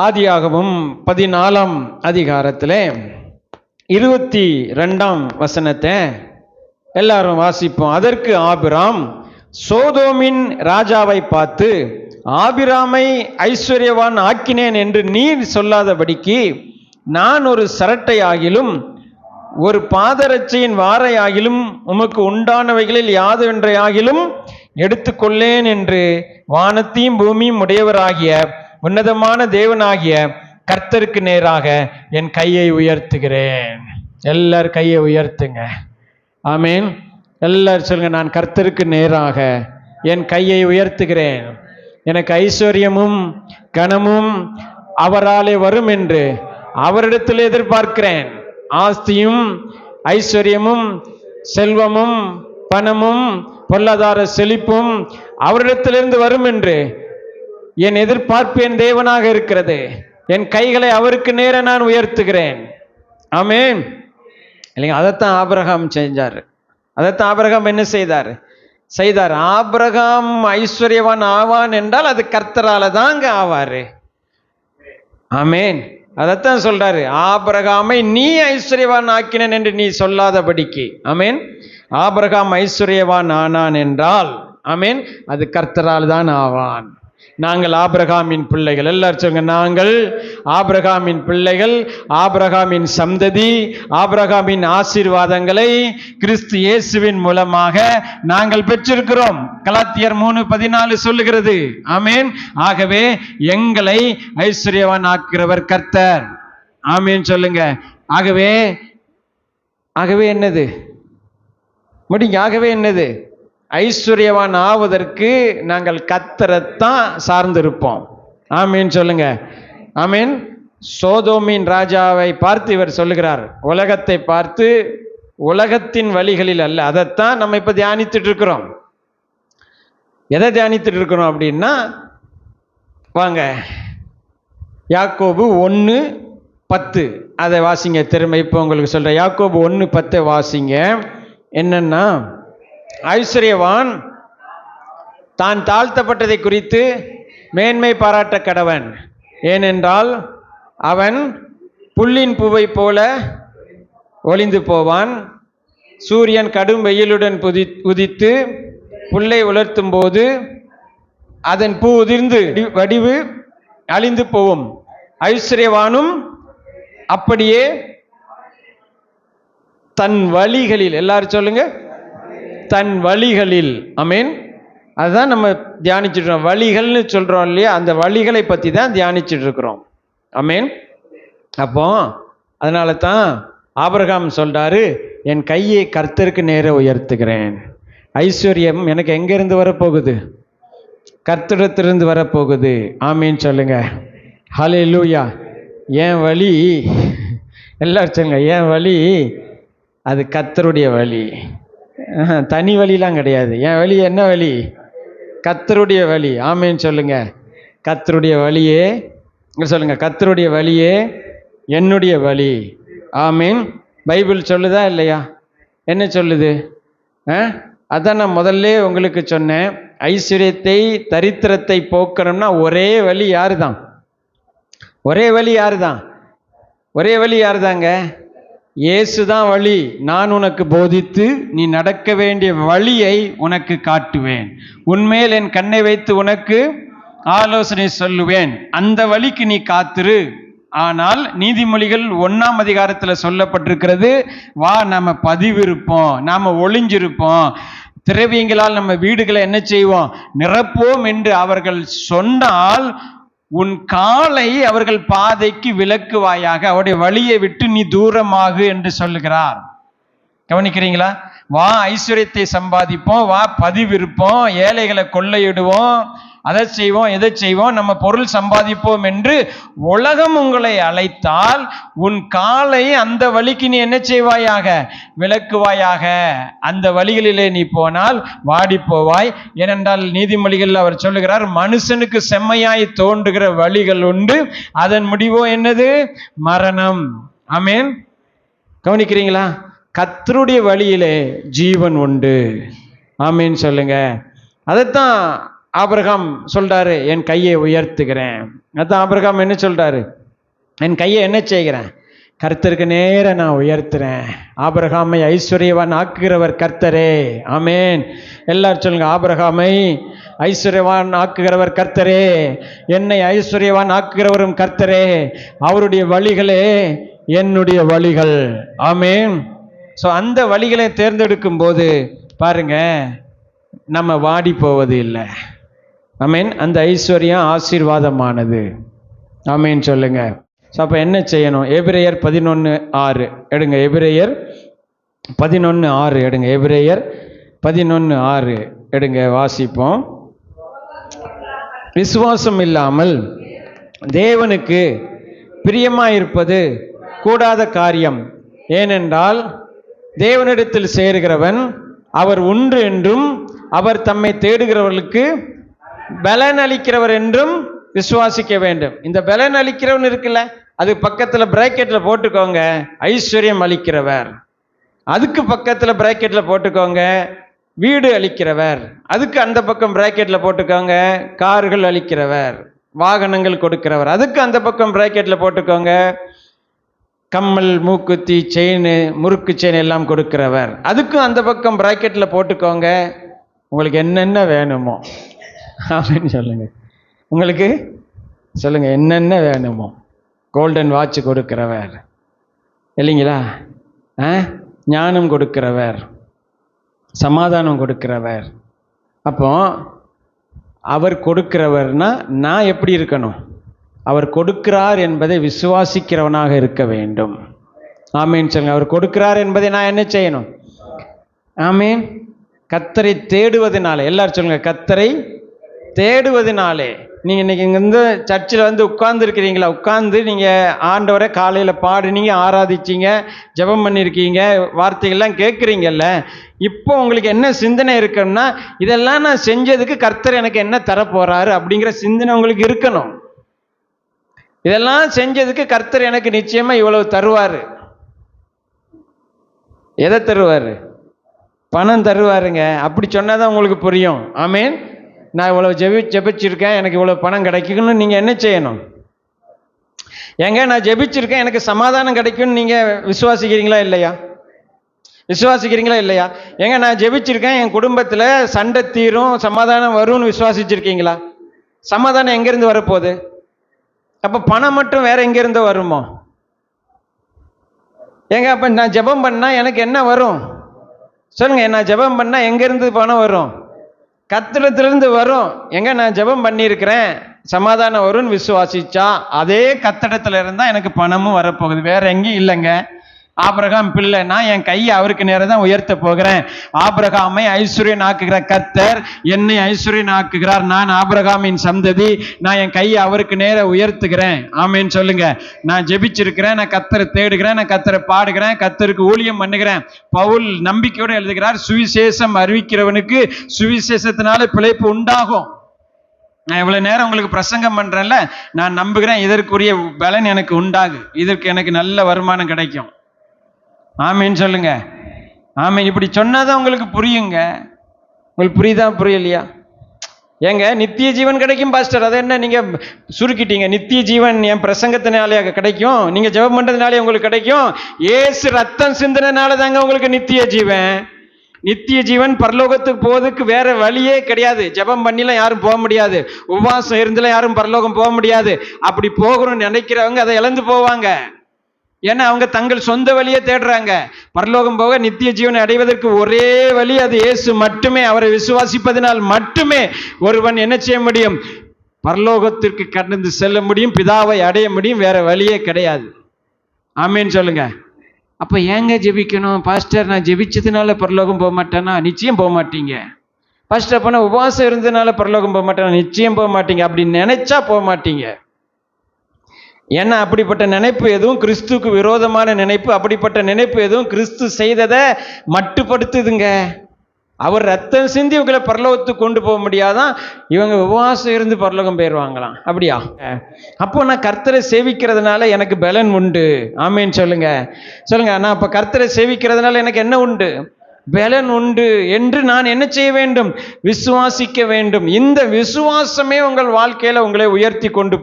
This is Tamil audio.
ஆதியாகமம் 14ஆம் அதிகாரத்திலே 22ஆம் வசனத்தை எல்லாரும் வாசிப்போம். அதற்கு ஆபிராம் சோதோமின் ராஜாவை பார்த்து, ஆபிராமை ஐஸ்வர்யவான் ஆக்கினேன் என்று நீர் சொல்லாதபடிக்கு நான் ஒரு சரட்டை ஆகிலும் ஒரு பாதரட்சையின் வாரை ஆகிலும் உமக்கு உண்டானவைகளில் யாதொன்றையாகிலும் எடுத்துக்கொள்ளேன் என்று வானத்தையும் பூமியும் உடையவராகிய உன்னதமான தேவனாகிய கர்த்தருக்கு நேராக என் கையை உயர்த்துகிறேன். எல்லாரும் கையை உயர்த்துங்க. ஆமீன். எல்லாரும் சொல்லுங்க, நான் கர்த்தருக்கு நேராக என் கையை உயர்த்துகிறேன். எனக்கு ஐஸ்வர்யமும் கனமும் அவராலே வரும் என்று அவரிடத்தில் எதிர்பார்க்கிறேன். ஆஸ்தியும் ஐஸ்வர்யமும் செல்வமும் பணமும் பொருளாதார செழிப்பும் அவரிடத்திலிருந்து வரும் என்று என் எதிர்பார்ப்பு என் தேவனாக இருக்கிறது. என் கைகளை அவருக்கு நேர நான் உயர்த்துகிறேன். ஆமென். இல்லைங்க, அதைத்தான் ஆபிரகாம் செஞ்சார். அதைத்தான் ஆபிரகாம் என்ன செய்தார்? ஆபிரகாம் ஐஸ்வர்யவான் ஆவான் என்றால் அது கர்த்தரால தாங்க ஆவாரு. ஆமென். அதைத்தான் சொல்றாரு, ஆபிரகாமை நீ ஐஸ்வர்யவான் ஆக்கினேன் என்று நீ சொல்லாதபடிக்கு. ஆமென். ஆபிரகாம் ஐஸ்வர்யவான் ஆனான் என்றால் ஆமென், அது கர்த்தரால் தான் ஆவான். நாங்கள் ஆபிரகாமின் பிள்ளைகள். எல்லாரும் சொல்லுங்க, நாங்கள் ஆபிரகாமின் பிள்ளைகள். ஆபிரகாமின் சந்ததி. ஆபிரகாமின் ஆசீர்வாதங்களை கிறிஸ்து இயேசுவின் மூலமாக நாங்கள் பெற்றிருக்கிறோம். கலாத்தியர் 3:14 சொல்லுகிறது. ஆமேன். ஆகவே எங்களை ஐஸ்வர்யவான் ஆக்கிறவர் கர்த்தர். ஆமேன் சொல்லுங்க. ஆகவே என்னது முடிங்க? ஆகவே என்னது? ஐஸ்வர்யவான் ஆவதற்கு நாங்கள் கர்த்தரைத்தான் சார்ந்திருப்போம். ஆமீன் சொல்லுங்க. ஆமீன். சோதோமின் ராஜாவை பார்த்து இவர் சொல்லுகிறார், உலகத்தை பார்த்து உலகத்தின் வழிகளில் அல்ல. அதைத்தான் நம்ம இப்ப தியானித்துட்டு இருக்கிறோம். எதை தியானித்துட்டு இருக்கிறோம் அப்படின்னா, வாங்க யாக்கோபு 1:10 அதை வாசிங்க. திரும்ப இப்போ உங்களுக்கு சொல்றேன். யாக்கோபு 1:10 வாசிங்க. என்னன்னா, ஐஸ்வர்யவான் தான் தாழ்த்தப்பட்டதை குறித்து மேன்மை பாராட்ட கடவன். ஏனென்றால் அவன் புல்லின் பூவை போல ஒளிந்து போவான். சூரியன் கடும் வெயிலுடன் உதித்து புல்லை உலர்த்தும் போது அதன் பூ உதிர்ந்து வடிவு அழிந்து போகும். ஐஸ்வர்யவானும் அப்படியே தன் வழிகளில், எல்லாரும் சொல்லுங்க, தன் வழிகளில். ஆமீன். அதுதான் நம்ம தியானிச்சுட்டு இருக்கோம். வழிகள்னு சொல்றோம் இல்லையா, அந்த வழிகளை பற்றி தான் தியானிச்சுட்டு இருக்கிறோம். ஆமீன். அப்போ அதனால தான் ஆபிரகாம் சொல்றாரு, என் கையை கர்த்தருக்கு நேர உயர்த்துகிறேன். ஐஸ்வர்யம் எனக்கு எங்கிருந்து வரப்போகுது? கர்த்தரிடத்திலிருந்து வரப்போகுது. ஆமீன் சொல்லுங்க. ஹல்லேலூயா. என் வழி, எல்லாரும் சொல்லுங்க, என் வழி அது கர்த்தருடைய வழி. தனி வழிலாம் கிடையாது. என் வழி என்ன வழி? கர்த்தருடைய வழி. ஆமேன் சொல்லுங்க. கர்த்தருடைய வழியே சொல்லுங்க, கர்த்தருடைய வழியே என்னுடைய வழி. ஆமேன். பைபிள் சொல்லுதா இல்லையா? என்ன சொல்லுது? அதான் நான் முதல்ல உங்களுக்கு சொன்னேன், ஐஸ்வர்யத்தை தரித்திரத்தை போக்கணும்னா ஒரே வழி யாரு தான்? ஒரே வழி யாரு தாங்க? இயேசுதான் வழி. நான் உனக்கு போதித்து நீ நடக்க வேண்டிய வழியை உனக்கு காட்டுவேன். உன்மேல் என் கண்ணை வைத்து உனக்கு ஆலோசனை சொல்லுவேன். அந்த வழிக்கு நீ காத்திரு. ஆனால் நீதிமொழிகள் 1ஆம் அதிகாரத்தில் சொல்லப்பட்டிருக்கிறது, வா நாம பதிவிருப்போம், நாம ஒளிஞ்சிருப்போம், திரவியங்களால் நம்ம வீடுகளை என்ன செய்வோம்? நிரப்போம் என்று அவர்கள் சொன்னால் உன் காலை அவர்கள் பாதைக்கு விலக்குவாயாக, அவருடைய வழியை விட்டு நீ தூரமாகு என்று சொல்லுகிறார். கவனிக்கிறீங்களா? வா ஐஸ்வர்யத்தை சம்பாதிப்போம், வா பதிவிருப்போம், ஏழைகளை கொள்ளையிடுவோம், அதை செய்வோம், எதை செய்வோம், நம்ம பொருள் சம்பாதிப்போம் என்று உலகம் உங்களை அழைத்தால் உன் காலை அந்த வழிக்கு நீ என்ன செய்வாயாக? விலக்குவாயாக. அந்த வழிகளிலே நீ போனால் வாடி போவாய். ஏனென்றால் நீதிமொழிகள் அவர் சொல்லுகிறார், மனுஷனுக்கு செம்மையாய் தோன்றுகிற வழிகள் உண்டு, அதன் முடிவோ என்னது? மரணம். ஆமேன். கவனிக்கிறீங்களா? கர்த்தருடைய வழியிலே ஜீவன் உண்டு. ஆமேன் சொல்லுங்க. அதைத்தான் ஆபிரகாம் சொல்றாரு, என் கையை உயர்த்துகிறேன். அதான் ஆபிரகாம் என்ன சொல்றாரு, என் கையை என்ன செய்கிறேன், கர்த்தருக்கு நேர நான் உயர்த்துறேன். ஆபிரகாமை ஐஸ்வர்யவான் ஆக்குகிறவர் கர்த்தரே. ஆமேன். எல்லாரும் சொல்லுங்க, ஆபிரகாமை ஐஸ்வர்யவான் ஆக்குகிறவர் கர்த்தரே, என்னை ஐஸ்வர்யவான் ஆக்குகிறவரும் கர்த்தரே, அவருடைய வழிகளே என்னுடைய வழிகள். ஆமேன். ஸோ அந்த வழிகளை தேர்ந்தெடுக்கும் போது பாருங்க, நம்ம வாடி போவது இல்லை. ஆமேன். அந்த ஐஸ்வர்யம் ஆசீர்வாதமானது. ஆமேன் சொல்லுங்க. ஸோ அப்போ என்ன செய்யணும்? எபிரேயர் 11:6 எடுங்க. எபிரேயர் 11:6 எடுங்க. எபிரேயர் 11:6 எடுங்க, வாசிப்போம். விசுவாசம் இல்லாமல் தேவனுக்கு பிரியமாயிருப்பது கூடாத காரியம். ஏனென்றால் தேவனிடத்தில் சேருகிறவன் அவர் உண்டு என்றும் அவர் தம்மை தேடுகிறவர்களுக்கு பலன் அளிக்கிறவர் என்றும் விசுவாசிக்க வேண்டும். இந்த பலன் அளிக்கிறவன் இருக்குல்ல, அது பக்கத்துல பிராக்கெட்ல போட்டுக்கோங்க, ஐஸ்வர்யம் அளிக்கிறவர். அதுக்கு பக்கத்துல பிராக்கெட்ல போட்டுக்கோங்க, வீடு அளிக்கிறவர். அதுக்கு அந்த பக்கம் பிராக்கெட்ல போட்டுக்கோங்க, கார்கள் அளிக்கிறவர், வாகனங்கள் கொடுக்கிறவர். அதுக்கு அந்த பக்கம் பிராக்கெட்ல போட்டுக்கோங்க, கம்மல், மூக்குத்தி, செயின், முறுக்கு செயின் எல்லாம் கொடுக்கிறவர். அதுக்கும் அந்த பக்கம் பிராக்கெட்ல போட்டுக்கோங்க, உங்களுக்கு என்னென்ன வேணுமோ அப்படின்னு சொல்லுங்க. உங்களுக்கு சொல்லுங்க, என்னென்ன வேணுமோ. கோல்டன் வாட்ச் கொடுக்கிறவர் இல்லைங்களா, ஞானம் கொடுக்கிறவர், சமாதானம் கொடுக்கிறவர். அப்போ அவர் கொடுக்கிறவர்னா நான் எப்படி இருக்கணும்? அவர் கொடுக்கிறார் என்பதை விசுவாசிக்கிறவனாக இருக்க வேண்டும். ஆமீன் சொல்லுங்க. அவர் கொடுக்கிறார் என்பதை நான் என்ன செய்யணும்? ஆமீன். கர்த்தரை தேடுவதனாலே, எல்லாரும் சொல்லுங்க, கர்த்தரை தேடுவதனாலே. நீங்கள் இன்னைக்கு இங்கேருந்து சர்ச்சில் வந்து உட்கார்ந்து இருக்கிறீங்களா? உட்கார்ந்து நீங்கள் ஆண்டவரை காலையில் பாடுனீங்க, ஆராதிச்சிங்க, ஜெபம் பண்ணியிருக்கீங்க, வார்த்தைகள்லாம் கேட்குறீங்கல்ல. இப்போ உங்களுக்கு என்ன சிந்தனை இருக்குன்னா, இதெல்லாம் நான் செஞ்சதுக்கு கர்த்தர் எனக்கு என்ன தரப்போறாரு அப்படிங்கிற சிந்தனை உங்களுக்கு இருக்கணும். இதெல்லாம் செஞ்சதுக்கு கர்த்தர் எனக்கு நிச்சயமா இவ்வளவு தருவார். எதை தருவார்? பணம் தருவாருங்க. அப்படி சொன்னாதான் உங்களுக்கு புரியும். ஆமீன். நான் இவ்வளவு ஜெபிச்சிருக்கேன், எனக்கு இவ்வளவு பணம் கிடைக்குன்னு நீங்க என்ன செய்யணும்? ஏங்க நான் ஜெபிச்சிருக்கேன், எனக்கு சமாதானம் கிடைக்கும்னு நீங்க விசுவாசிக்கிறீங்களா இல்லையா? விசுவாசிக்கிறீங்களா இல்லையா? ஏங்க நான் ஜெபிச்சிருக்கேன், என் குடும்பத்துல சண்டை தீரும், சமாதானம் வரும்னு விசுவாசிச்சிருக்கீங்களா? சமாதானம் எங்கிருந்து வரப்போகுது? அப்ப பணம் மட்டும் வேற எங்கிருந்து வருமோ? ஏங்க அப்ப நான் ஜெபம் பண்ணா எனக்கு என்ன வரும் சொல்லுங்க? நான் ஜெபம் பண்ணா எங்கிருந்து பணம் வரும்? கர்த்தரிடத்திலிருந்து வரும். எங்க நான் ஜெபம் பண்ணியிருக்கிறேன், சமாதானம் வரும்னு விசுவாசிச்சா அதே கர்த்தரிடத்துல இருந்தா எனக்கு பணமும் வரப்போகுது, வேற எங்கேயும் இல்லைங்க. ஆபிரகாம் பிள்ளை, நான் என் கையை அவருக்கு நேரம் தான் உயர்த்த போகிறேன். ஆபிரகாமை ஐஸ்வர்யன் ஆக்குகிற கர்த்தர் என்னை ஐஸ்வர்யன் ஆக்குகிறார். நான் ஆபிரகாமின் சந்ததி, நான் என் கையை அவருக்கு நேர உயர்த்துகிறேன். ஆமேன்னு சொல்லுங்க. நான் ஜெபிச்சிருக்கிறேன், நான் கர்த்தரை தேடுகிறேன், நான் கர்த்தரை பாடுகிறேன், கர்த்தருக்கு ஊழியம் பண்ணுகிறேன். பவுல் நம்பிக்கையோடு எழுதுகிறார், சுவிசேஷம் அறிவிக்கிறவனுக்கு சுவிசேஷத்தினால பிழைப்பு உண்டாகும். நான் இவ்வளவு நேரம் உங்களுக்கு பிரசங்கம் பண்றேன்ல, நான் நம்புகிறேன் இதற்குரிய பலன் எனக்கு உண்டாகு, இதற்கு எனக்கு நல்ல வருமானம் கிடைக்கும். ஆமீன் சொல்லுங்க. ஆமீன். இப்படி சொன்னாதான் உங்களுக்கு புரியுங்க. உங்களுக்கு புரியுதா புரியலையா? ஏங்க நித்திய ஜீவன் கிடைக்கும் பாஸ்டர், அதை என்ன நீங்க சுருக்கிட்டீங்க? நித்திய ஜீவன் என் பிரசங்கத்தினாலே கிடைக்கும், நீங்க ஜெபம் பண்றதுனாலே உங்களுக்கு கிடைக்கும். ஏசு ரத்தம் சிந்தினால தாங்க உங்களுக்கு நித்திய ஜீவன். நித்திய ஜீவன் பரலோகத்துக்கு போவதுக்கு வேற வழியே கிடையாது. ஜெபம் பண்ணிலாம் யாரும் போக முடியாது, உபவாசம் இருந்துலாம் யாரும் பரலோகம் போக முடியாது. அப்படி போகணும்னு நினைக்கிறவங்க அதை இழந்து போவாங்க. ஏன்னா அவங்க தங்கள் சொந்த வழியை தேடுறாங்க. பரலோகம் போக நித்திய ஜீவனை அடைவதற்கு ஒரே வழி அது இயேசு மட்டுமே. அவரை விசுவாசிப்பதனால் மட்டுமே ஒருவன் என்ன செய்ய முடியும்? பரலோகத்திற்கு கடந்து செல்ல முடியும், பிதாவை அடைய முடியும். வேற வழியே கிடையாது. ஆமீன் சொல்லுங்க. அப்ப ஏங்க ஜெபிக்கணும்? பாஸ்டர் நான் ஜெபிச்சதுனால பரலோகம் போக மாட்டேன்னா? நிச்சயம் போக மாட்டீங்க. பாஸ்டர் அப்ப உபவாசம் இருந்ததுனால பரலோகம் போக மாட்டேன்னா? நிச்சயம் போக மாட்டீங்க. அப்படி நினைச்சா போக மாட்டீங்க. ஏன்னா அப்படிப்பட்ட நினைப்பு எதுவும் கிறிஸ்துக்கு விரோதமான நினைப்பு. அப்படிப்பட்ட நினைப்பு எதுவும் கிறிஸ்து செய்ததை மட்டுப்படுத்துதுங்க. அவர் ரத்தம் சிந்தி இவங்களை பரலோகத்துக்கு கொண்டு போக முடியாதான், இவங்க உபவாசம் இருந்து பரலோகம் போயிடுவாங்களாம். அப்படியா? அப்போ நான் கர்த்தரை சேவிக்கிறதுனால எனக்கு பலன் உண்டு. ஆமீன் சொல்லுங்க. சொல்லுங்க. நான் அப்ப கர்த்தரை சேவிக்கிறதுனால எனக்கு என்ன உண்டு? பலன் உண்டு என்று நான் என்ன செய்ய வேண்டும்? விசுவாசிக்க வேண்டும். இந்த விசுவாசமே உங்கள் வாழ்க்கையில உங்களை உயர்த்தி கொண்டு